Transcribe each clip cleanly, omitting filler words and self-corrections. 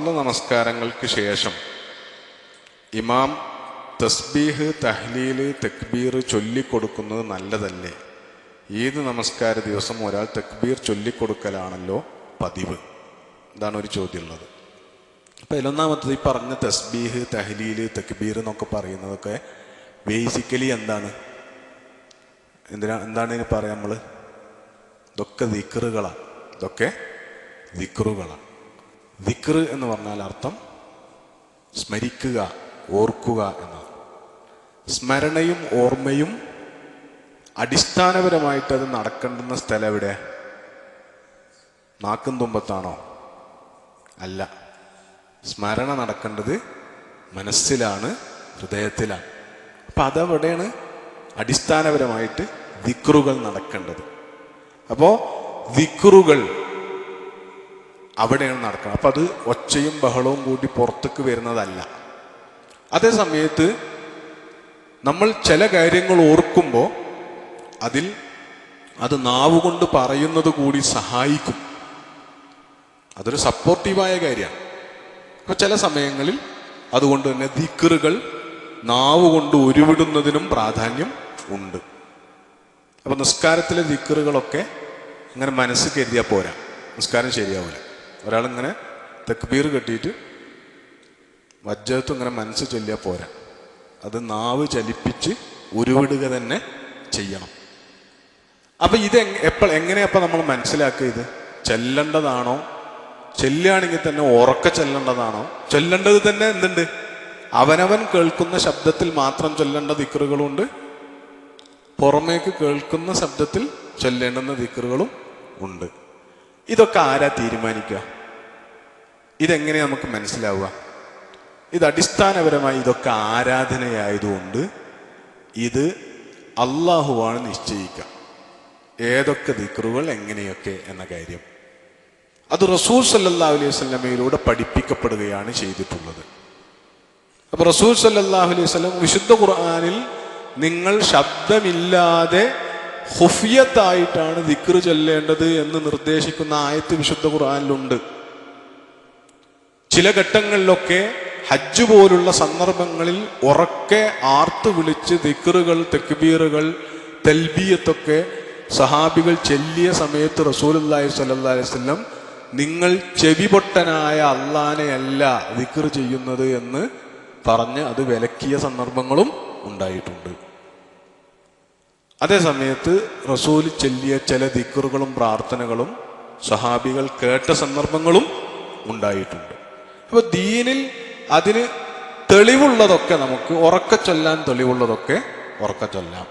ഫർള് നമസ്കാരങ്ങൾക്ക് ശേഷം ഇമാം തസ്ബീഹ്, തഹ്ലീല്, തക്ബീർ ചൊല്ലിക്കൊടുക്കുന്നത് നല്ലതല്ലേ? ഈദ് നമസ്കാര ദിവസം ഒരാൾ തക്ബീർ ചൊല്ലിക്കൊടുക്കലാണല്ലോ പതിവ്. ഇതാണ് ഒരു ചോദ്യമുള്ളത്. അപ്പം ഇതിലൊന്നാമത്തത്, ഈ പറഞ്ഞ തസ്ബീഹ്, തഹ്ലീല്, തക്ബീർ എന്നൊക്കെ പറയുന്നതൊക്കെ ബേസിക്കലി എന്താണ് ഇതിന് പറയാം നമ്മൾ? ഇതൊക്കെ ദിക്റുകളാണ്. ഇതൊക്കെ ദിക്റുകളാണ്. ദിക്ർ എന്ന് പറഞ്ഞാൽ അർത്ഥം സ്മരിക്കുക, ഓർക്കുക എന്നാണ്. സ്മരണയും ഓർമ്മയും അടിസ്ഥാനപരമായിട്ട് അത് നടക്കേണ്ടുന്ന സ്ഥലം എവിടെ? നാക്കും തുമ്പത്താണോ? അല്ല. സ്മരണ നടക്കേണ്ടത് മനസ്സിലാണ്, ഹൃദയത്തിലാണ്. അപ്പം അതെവിടെയാണ് അടിസ്ഥാനപരമായിട്ട് ദിക്റുകൾ നടക്കേണ്ടത്. അപ്പോൾ ദിക്റുകൾ അവിടെയാണ് നടക്കണം. അപ്പം അത് ഒച്ചയും ബഹളവും കൂടി പുറത്തേക്ക് വരുന്നതല്ല. അതേ സമയത്ത് നമ്മൾ ചില കാര്യങ്ങൾ ഓർക്കുമ്പോൾ അത് നാവുകൊണ്ട് പറയുന്നത് കൂടി സഹായിക്കും. അതൊരു സപ്പോർട്ടീവായ കാര്യമാണ്. അപ്പോൾ ചില സമയങ്ങളിൽ അതുകൊണ്ട് തന്നെ ദിക്റുകൾ നാവുകൊണ്ട് ഉരുവിടുന്നതിനും പ്രാധാന്യം ഉണ്ട്. അപ്പോൾ നിസ്കാരത്തിലെ ദിക്റുകളൊക്കെ ഇങ്ങനെ മനസ്സ് കരുതിയാൽ പോരാ, നിസ്കാരം ശരിയാവില്ല. ഒരാളിങ്ങനെ തക്ബീർ കെട്ടിയിട്ട് വജ്ജത്തും ഇങ്ങനെ മനസ്സ് ചൊല്ലിയാൽ പോരാ, അത് നാവ് ചലിപ്പിച്ച് ഉരുവിടുക തന്നെ ചെയ്യണം. അപ്പം ഇത് എങ്ങനെയപ്പം നമ്മൾ മനസ്സിലാക്കുക? ഇത് ചെല്ലേണ്ടതാണോ? ചെല്ലുകയാണെങ്കിൽ തന്നെ ഉറക്കെ ചെല്ലേണ്ടതാണോ? ചൊല്ലേണ്ടത് തന്നെ എന്തുണ്ട്? അവനവൻ കേൾക്കുന്ന ശബ്ദത്തിൽ മാത്രം ചൊല്ലേണ്ട ദിക്റുകളുണ്ട്, പുറമേക്ക് കേൾക്കുന്ന ശബ്ദത്തിൽ ചൊല്ലേണ്ടുന്ന ദിക്റുകളും ഉണ്ട്. ഇതൊക്കെ ആരാ തീരുമാനിക്കുക? ഇതെങ്ങനെയാ നമുക്ക് മനസ്സിലാവുക? ഇത് അടിസ്ഥാനപരമായി ഇതൊക്കെ ആരാധനയായതുകൊണ്ട് ഇത് അള്ളാഹുവാണ് നിശ്ചയിക്കുക, ഏതൊക്കെ ദിക്റുകൾ എങ്ങനെയൊക്കെ എന്ന കാര്യം. അത് റസൂൽ സല്ലല്ലാഹു അലൈഹി വസല്ലമയിലൂടെ പഠിപ്പിക്കപ്പെടുകയാണ് ചെയ്തിട്ടുള്ളത്. അപ്പൊ റസൂൽ സല്ലല്ലാഹു അലൈഹി വസല്ലം വിശുദ്ധ ഖുർആനിൽ നിങ്ങൾ ശബ്ദമില്ലാതെ ഖുഫിയത്തായിട്ടാണ് ദിക്ർ ചൊല്ലേണ്ടത് എന്ന് നിർദ്ദേശിക്കുന്ന ആയത്ത് വിശുദ്ധ ഖുർആനിലുണ്ട്. ചില ഘട്ടങ്ങളിലൊക്കെ ഹജ്ജ് പോലുള്ള സന്ദർഭങ്ങളിൽ ഉറക്കെ ആർത്ത് വിളിച്ച് ദിക്റുകൾ, തക്ബീറുകൾ, തൽബിയത്തൊക്കെ സഹാബികൾ ചെല്ലിയ സമയത്ത് റസൂലുള്ളാഹി സ്വല്ലല്ലാഹു അലൈഹി വസല്ലം നിങ്ങൾ ചെവിപൊട്ടനായ അല്ലാഹനെയല്ല ദിക്ർ ചെയ്യുന്നത് എന്ന് പറഞ്ഞ് അത് വിലക്കിയ സന്ദർഭങ്ങളും ഉണ്ടായിട്ടുണ്ട്. അതേ സമയത്ത് റസൂൽ ചെല്ലിയ ചില ദിക്റുകളും പ്രാർത്ഥനകളും സഹാബികൾ കേട്ട സന്ദർഭങ്ങളും ഉണ്ടായിട്ടുണ്ട്. അപ്പൊ ദീനിൽ അതിന് തെളിവുള്ളതൊക്കെ നമുക്ക് ഉറക്കെ ചൊല്ലാൻ തെളിവുള്ളതൊക്കെ ഉറക്കെ ചൊല്ലാം.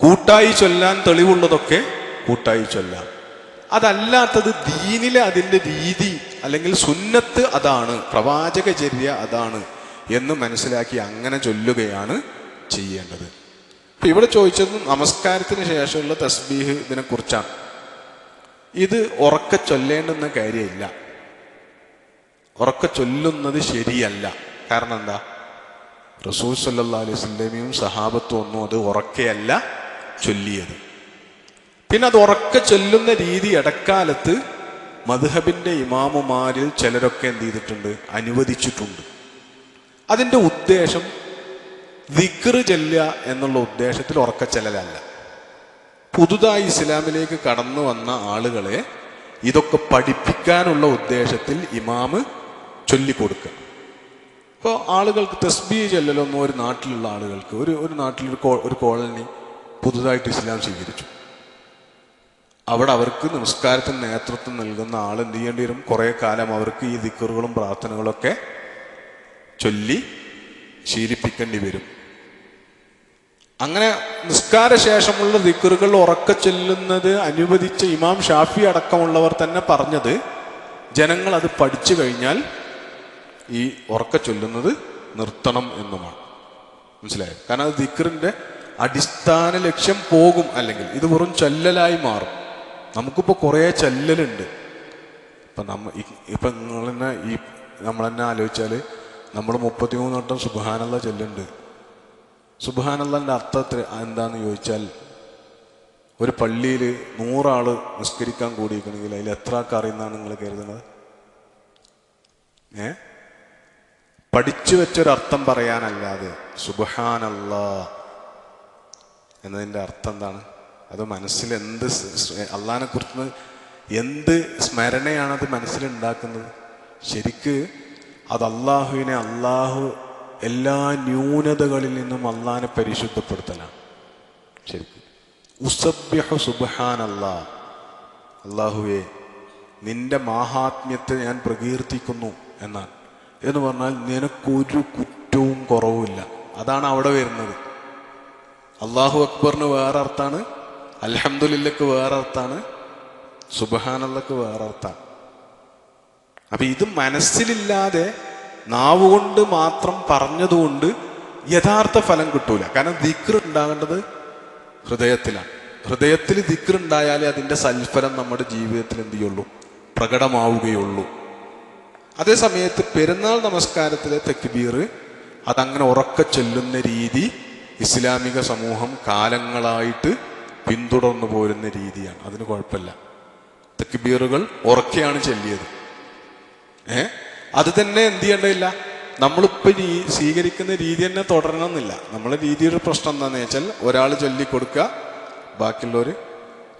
കൂട്ടായി ചൊല്ലാൻ തെളിവുള്ളതൊക്കെ കൂട്ടായി ചൊല്ലാം. അതല്ലാത്തത് ദീനിലെ അതിൻ്റെ രീതി അല്ലെങ്കിൽ സുന്നത്ത് അതാണ്, പ്രവാചകചര്യ അതാണ് എന്ന് മനസ്സിലാക്കി അങ്ങനെ ചൊല്ലുകയാണ് ചെയ്യേണ്ടത്. ഇപ്പം ഇവിടെ ചോദിച്ചത് നമസ്കാരത്തിന് ശേഷമുള്ള തസ്ബീഹ് ഇതിനെക്കുറിച്ചാണ്. ഇത് ഉറക്കെ ചൊല്ലേണ്ടുന്ന കാര്യമില്ല, ഉറക്കെ ചൊല്ലുന്നത് ശരിയല്ല. കാരണം എന്താ? റസൂൽ സല്ലല്ലാഹു അലൈഹി വസല്ലമയും സഹാബത്തും ഒന്നും അത് ഉറക്കെയല്ല ചൊല്ലിയത്. പിന്നെ അത് ഉറക്കെ ചൊല്ലുന്ന രീതി ഇടക്കാലത്ത് മദ്ഹബിന്റെ ഇമാമുമാരിൽ ചിലരൊക്കെ എന്ത് ചെയ്തിട്ടുണ്ട്? അനുവദിച്ചിട്ടുണ്ട്. അതിൻ്റെ ഉദ്ദേശം ദിക്ർ ചൊല്ലുക എന്നുള്ള ഉദ്ദേശത്തിൽ ഉറക്കെ ചെല്ലലല്ല. പുതുതായി ഇസ്ലാമിലേക്ക് കടന്നു വന്ന ആളുകളെ ഇതൊക്കെ പഠിപ്പിക്കാനുള്ള ഉദ്ദേശത്തിൽ ഇമാമ് ചൊല്ലിക്കൊടുക്കുക. ഇപ്പോൾ ആളുകൾക്ക് തസ്ബീഹ് ചൊല്ലലൊന്നും ഒരു നാട്ടിലുള്ള ആളുകൾക്ക് ഒരു നാട്ടിൽ ഒരു കോളനി പുതുതായിട്ട് ഇസ്ലാം സ്വീകരിച്ചു. അവിടെ അവർക്ക് നമസ്കാരത്തിന് നേതൃത്വം നൽകുന്ന ആൾ എന്ത് ചെയ്യേണ്ടി വരും? കുറേ കാലം അവർക്ക് ഈ ദിക്റുകളും പ്രാർത്ഥനകളൊക്കെ ചൊല്ലി ശീലിപ്പിക്കേണ്ടി വരും. അങ്ങനെ നിസ്കാര ശേഷമുള്ള ദിക്റുകൾ ഉറക്കെ ചൊല്ലുന്നത് അനുവദിച്ച ഇമാം ഷാഫി അടക്കമുള്ളവർ തന്നെ പറഞ്ഞത് ജനങ്ങൾ അത് പഠിച്ചു കഴിഞ്ഞാൽ ഈ ഉറക്കെ ചൊല്ലുന്നത് നിർത്തണം എന്നുമാണ്. മനസ്സിലായോ? കാരണം അത് ദിക്റിന്റെ അടിസ്ഥാന ലക്ഷ്യം പോകും. അല്ലെങ്കിൽ ഇത് വെറും ചൊല്ലലായി മാറും. നമുക്കിപ്പോൾ കുറേ ചൊല്ലലുണ്ട്. ഇപ്പം നമ്മൾ തന്നെ ആലോചിച്ചാൽ നമ്മൾ 33 വട്ടം സുബ്ഹാനല്ലാഹ് ചൊല്ലുന്നുണ്ട്. സുബ്ഹാനല്ലാഹിന്റെ അർത്ഥത്തിൽ എന്താന്ന് ചോദിച്ചാൽ ഒരു പള്ളിയിൽ 100 ആള് നിസ്കരിക്കാൻ കൂടിയിരിക്കണമെങ്കിൽ അതിൽ എത്ര ആൾക്ക് അറിയുന്നതാണ് നിങ്ങൾ കരുതുന്നത്? പഠിച്ചു വെച്ചൊരർത്ഥം പറയാനല്ലാതെ സുബ്ഹാനല്ലാ എന്നതിൻ്റെ അർത്ഥം എന്താണ്? അത് മനസ്സിൽ എന്ത് അള്ളാഹിനെ കുറിച്ച് എന്ത് സ്മരണയാണത് മനസ്സിലുണ്ടാക്കുന്നത്? ശരിക്ക് അത് അള്ളാഹുവിനെ, അള്ളാഹു എല്ലാ ന്യൂനതകളിൽ നിന്നും അള്ളാഹിനെ പരിശുദ്ധപ്പെടുത്തലാണ്. ശരിക്കും ഉസബ്ബിഹു സുബ്ഹാനല്ലാ, അള്ളാഹുവേ നിന്റെ മാഹാത്മ്യത്തെ ഞാൻ പ്രകീർത്തിക്കുന്നു എന്നാണ്. എന്ന് പറഞ്ഞാൽ നിനക്കൊരു കുറ്റവും കുറവുമില്ല. അതാണ് അവിടെ വരുന്നത്. അള്ളാഹു അക്ബറിന് വേറെ അർത്ഥാണ്, അൽഹംദുലില്ലക്ക് വേറെ അർത്ഥാണ്, സുബ്ഹാനല്ലക്ക് വേറെ അർത്ഥാണ്. അപ്പൊ ഇത് മനസ്സിലില്ലാതെ നാവുകൊണ്ട് മാത്രം പറഞ്ഞതുകൊണ്ട് യഥാർത്ഥ ഫലം കിട്ടൂല. കാരണം ദിക്ർ ഉണ്ടാകേണ്ടത് ഹൃദയത്തിലാണ്. ഹൃദയത്തിൽ ദിക്ർ ഉണ്ടായാലേ അതിൻ്റെ സൽഫലം നമ്മുടെ ജീവിതത്തിൽ എന്ത് ചെയ്യുള്ളൂ? പ്രകടമാവുകയുള്ളൂ. അതേ സമയത്ത് പെരുന്നാൾ നമസ്കാരത്തിലെ തക്ബീർ അതങ്ങനെ ഉറക്ക ചൊല്ലുന്ന രീതി ഇസ്ലാമിക സമൂഹം കാലങ്ങളായിട്ട് പിന്തുടർന്നു പോരുന്ന രീതിയാണ്. അതിന് കുഴപ്പമില്ല. തക്ബീറുകൾ ഉറക്കെയാണ് ചൊല്ലിയത്. അത് തന്നെ എന്ത് ചെയ്യേണ്ടതില്ല. നമ്മളിപ്പോൾ സ്വീകരിക്കുന്ന രീതി തന്നെ തുടരണമെന്നില്ല. നമ്മളെ രീതിയുടെ പ്രശ്നം എന്താണെന്ന് വെച്ചാൽ ഒരാൾ ചൊല്ലിക്കൊടുക്കുക, ബാക്കിയുള്ളവർ.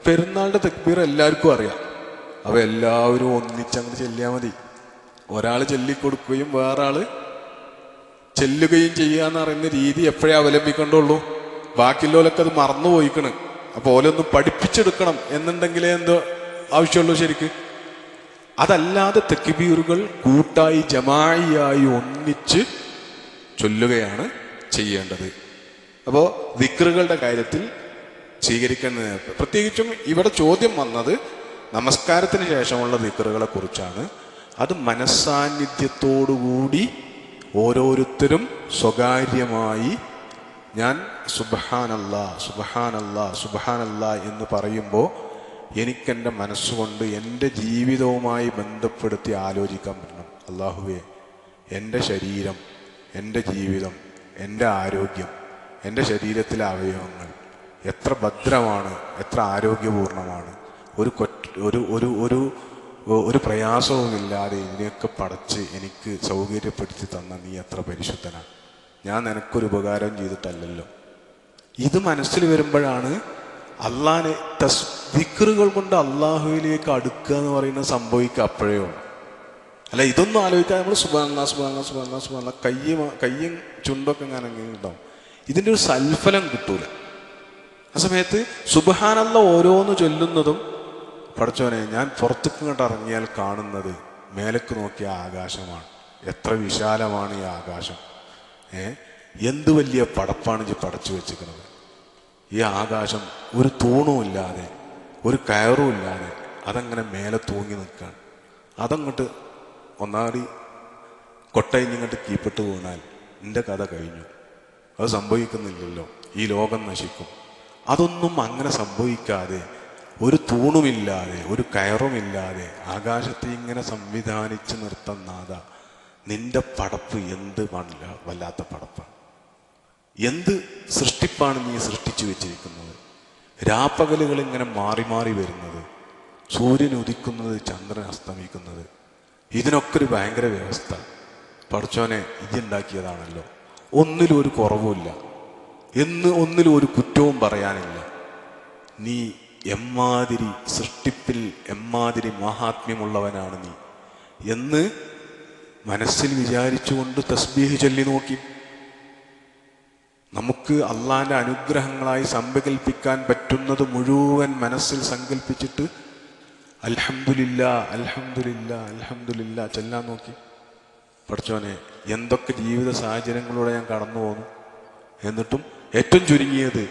പെരുന്നാളുടെ തക്ബീർ എല്ലാവർക്കും അറിയാം. അവ എല്ലാവരും ഒന്നിച്ചങ്ങ് ചെല്ലിയാൽ മതി. ഒരാൾ ചൊല്ലിക്കൊടുക്കുകയും വേറെ ആൾ ചെല്ലുകയും ചെയ്യുക എന്ന് പറയുന്ന രീതി എപ്പോഴേ അവലംബിക്കേണ്ടുള്ളൂ. ബാക്കിയുള്ളവരൊക്കെ അത് മറന്നു പോയിക്കണ്. അപ്പോൾ ഓലൊന്ന് പഠിപ്പിച്ചെടുക്കണം എന്നുണ്ടെങ്കിലേ എന്തോ ആവശ്യമുള്ളൂ ശരിക്ക്. അതല്ലാതെ തക്ബീറുകൾ കൂട്ടായി ജമാഇയായി ഒന്നിച്ച് ചൊല്ലുകയാണ് ചെയ്യേണ്ടത്. അപ്പോൾ ദിക്റുകളുടെ കാര്യത്തിൽ സ്വീകരിക്കുന്നത്, പ്രത്യേകിച്ചും ഇവിടെ ചോദ്യം വന്നത് നമസ്കാരത്തിന് ശേഷമുള്ള ദിക്റുകളെ കുറിച്ചാണ്. അത് മനസ്സാന്നിധ്യത്തോടുകൂടി ഓരോരുത്തരും സ്വകാര്യമായി ഞാൻ സുബ്ഹാനല്ലാ സുബ്ഹാനല്ലാ സുബ്ഹാനല്ലാ എന്ന് പറയുമ്പോൾ എനിക്കെൻ്റെ മനസ്സുകൊണ്ട് എൻ്റെ ജീവിതവുമായി ബന്ധപ്പെടുത്തി ആലോചിക്കാൻ പറ്റണം. അല്ലാഹുവേ, എൻ്റെ ശരീരം, എൻ്റെ ജീവിതം, എൻ്റെ ആരോഗ്യം, എൻ്റെ ശരീരത്തിലെ അവയവങ്ങൾ എത്ര ഭദ്രമാണ്, എത്ര ആരോഗ്യപൂർണമാണ്. ഒരു പ്രയാസവുമില്ലാതെ ഇതിനെയൊക്കെ പടച്ച് എനിക്ക് സൗകര്യപ്പെടുത്തി തന്ന നീ എത്ര പരിശുദ്ധനാണ്. ഞാൻ നിനക്കൊരു ഉപകാരം ചെയ്തിട്ടല്ലല്ലോ. ഇത് മനസ്സിൽ വരുമ്പോഴാണ് അള്ളാഹിനെ ദിക്റുകൾ കൊണ്ട് അള്ളാഹുവിലേക്ക് അടുക്കുക എന്ന് പറയുന്നത് സംഭവിക്കുക. അപ്പോഴേ ഉള്ളൂ. അല്ല, ഇതൊന്നും ആലോചിക്കാതെ നമ്മൾ സുബ്ഹാനല്ലാഹ് സുബ്ഹാനല്ലാഹ് സുബ്ഹാനല്ലാഹ് സുബ്ഹാനല്ലാഹ് കയ്യും ചുണ്ടൊക്കെ ഇങ്ങനെ ഉണ്ടാവും. ഇതിൻ്റെ ഒരു സൽഫലം കിട്ടൂല. ആ സമയത്ത് സുബ്ഹാനല്ലാഹ് ഓരോന്ന് ചൊല്ലുന്നതും പടച്ചോനെ ഞാൻ പുറത്തേക്ക് ഇങ്ങോട്ട് ഇറങ്ങിയാൽ കാണുന്നത് മേലേക്ക് നോക്കിയ ആകാശമാണ്. എത്ര വിശാലമാണ് ഈ ആകാശം. എന്ത് വലിയ പടപ്പാണ് ഇത് പടച്ചു വെച്ചിരിക്കുന്നത്. ഈ ആകാശം ഒരു തൂണുമില്ലാതെ ഒരു കയറുമില്ലാതെ അതങ്ങനെ മേലെ തൂങ്ങി നിൽക്കുകയാണ്. അതങ്ങോട്ട് ഒന്നാടി കൊട്ടയിഞ്ഞിങ്ങോട്ട് കീപ്പിട്ട് വീണാൽ എൻ്റെ കഥ കഴിഞ്ഞു. അത് സംഭവിക്കുന്നില്ലല്ലോ. ഈ ലോകം നശിക്കും. അതൊന്നും അങ്ങനെ സംഭവിക്കാതെ ഒരു തൂണുമില്ലാതെ ഒരു കയറുമില്ലാതെ ആകാശത്തെ ഇങ്ങനെ സംവിധാനിച്ച് നിർത്തുന്നാഥ, നിന്റെ പടപ്പ് എന്ത് വല്ലാത്ത പടപ്പാണ്. എന്ത് സൃഷ്ടിപ്പാണ് നീ സൃഷ്ടിച്ചു വെച്ചിരിക്കുന്നത്. രാപ്പകലുകൾ ഇങ്ങനെ മാറി മാറി വരുന്നത്, സൂര്യൻ ഉദിക്കുന്നത്, ചന്ദ്രൻ അസ്തമിക്കുന്നത്, ഇതിനൊക്കെ ഒരു ഭയങ്കര വ്യവസ്ഥ പടച്ചോനെ ഇതുണ്ടാക്കിയതാണല്ലോ. ഒന്നിലും ഒരു കുറവുമില്ല, ഒന്നിലും ഒരു കുറ്റവും പറയാനില്ല. നീ എമ്മാതിരി സൃഷ്ടിപ്പിൽ എമ്മാതിരി മഹാത്മ്യമുള്ളവനാണ് നീ എന്ന് മനസ്സിൽ വിചാരിച്ചുകൊണ്ട് തസ്ബീഹ് ചൊല്ലി നോക്കി. നമുക്ക് അള്ളാഹിൻ്റെ അനുഗ്രഹങ്ങളായി സങ്കൽപ്പിക്കാൻ പറ്റുന്നത് മുഴുവൻ മനസ്സിൽ സങ്കല്പിച്ചിട്ട് അൽഹംദുലില്ലാ അൽഹംദുലില്ലാ അൽഹംദുലില്ലാ ചൊല്ലാൻ നോക്കി. പഠിച്ചോനെ, എന്തൊക്കെ ജീവിത സാഹചര്യങ്ങളിലൂടെ ഞാൻ കടന്നു പോകുന്നു. എന്നിട്ടും ഏറ്റവും ചുരുങ്ങിയത്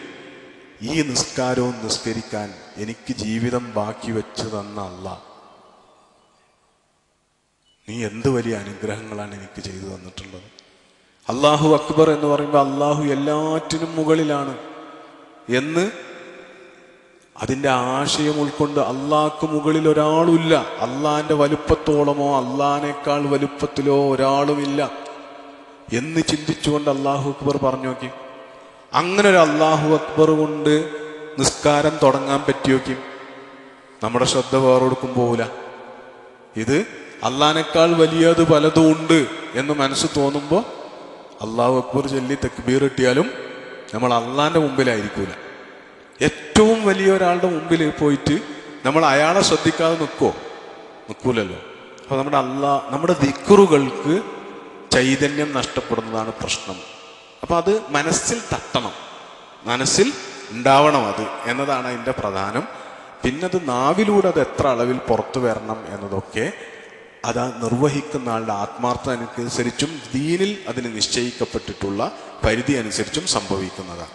ഈ നിസ്കാരവും നിസ്കരിക്കാൻ എനിക്ക് ജീവിതം ബാക്കി വെച്ച് തന്ന അല്ലാഹ്, നീ എന്ത് വലിയ അനുഗ്രഹങ്ങളാണ് എനിക്ക് ചെയ്തു തന്നിട്ടുള്ളത്. അല്ലാഹു അക്ബർ എന്ന് പറയുമ്പോൾ അല്ലാഹു എല്ലാറ്റിനും മുകളിലാണ് എന്ന് അതിൻ്റെ ആശയം ഉൾക്കൊണ്ട് അള്ളാഹ്ക്ക് മുകളിൽ ഒരാളുമില്ല. അള്ളാഹിൻ്റെ വലുപ്പത്തോളമോ അള്ളാഹിനേക്കാൾ വലുപ്പത്തിലോ ഒരാളുമില്ല എന്ന് ചിന്തിച്ചുകൊണ്ട് അല്ലാഹു അക്ബർ പറഞ്ഞു നോക്കി. അങ്ങനെ ഒരു അല്ലാഹു അക്ബർ കൊണ്ട് നിസ്കാരം തുടങ്ങാൻ പറ്റിയോക്കും നമ്മുടെ ശ്രദ്ധ വേറെടുക്കും പോവില്ല. ഇത് അള്ളാനേക്കാൾ വലിയത് പലതും ഉണ്ട് എന്ന് മനസ്സ് തോന്നുമ്പോൾ അള്ളാഹു അക്ബർ ചൊല്ലി തക്ബീർ കിട്ടിയാലും നമ്മൾ അള്ളാന്റെ മുമ്പിലായിരിക്കൂല. ഏറ്റവും വലിയ ഒരാളുടെ മുമ്പിൽ പോയിട്ട് നമ്മൾ അയാളെ ശ്രദ്ധിക്കാതെ നിൽക്കൂലല്ലോ. അപ്പൊ നമ്മുടെ ദിക്റുകൾക്ക് ചൈതന്യം നഷ്ടപ്പെടുന്നതാണ് പ്രശ്നം. അപ്പൊ അത് മനസ്സിൽ തട്ടണം, മനസ്സിൽ ഉണ്ടാവണം അത് എന്നതാണ് അതിൻ്റെ പ്രധാനം. പിന്നെ അത് നാവിലൂടെ അത് എത്ര അളവിൽ പുറത്തു വരണം എന്നതൊക്കെ അത് നിർവഹിക്കുന്ന ആളുടെ ആത്മാർത്ഥത അനുസരിച്ചും ദീനിൽ അതിന് നിശ്ചയിക്കപ്പെട്ടിട്ടുള്ള പരിധി അനുസരിച്ചും സംഭവിക്കുന്നതാണ്.